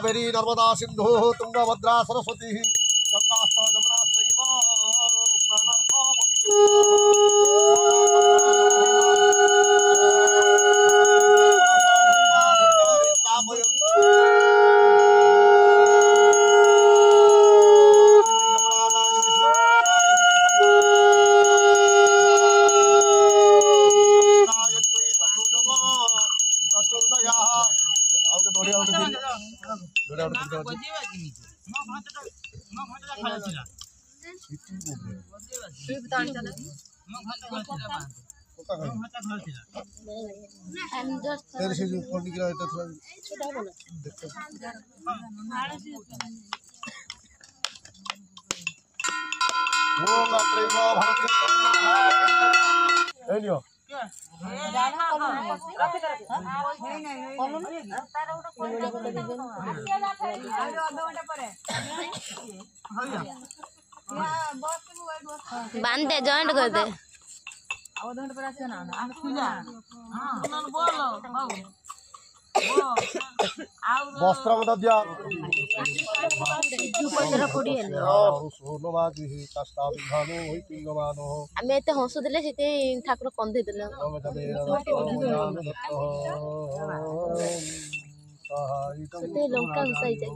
कावेरी नर्मदा सिंधु तुंगभद्रा सरस्वती गंगाश्च जमुनाश्चैव बांध दे जॉइंट कर दे वस्त्र दिया आमे एते हंसु देले सेते ठाकुर कंधे देले सेते लंका घुसाई जाय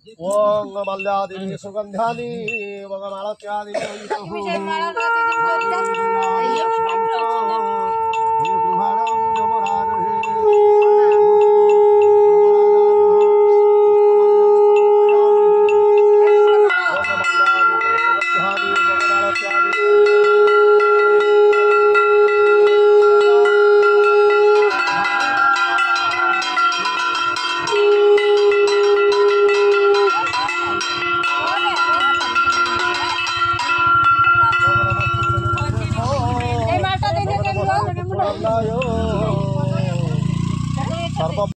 ओम मल्यादि सुगंधानि वगमालत्यादि गृहाणं जमराजहे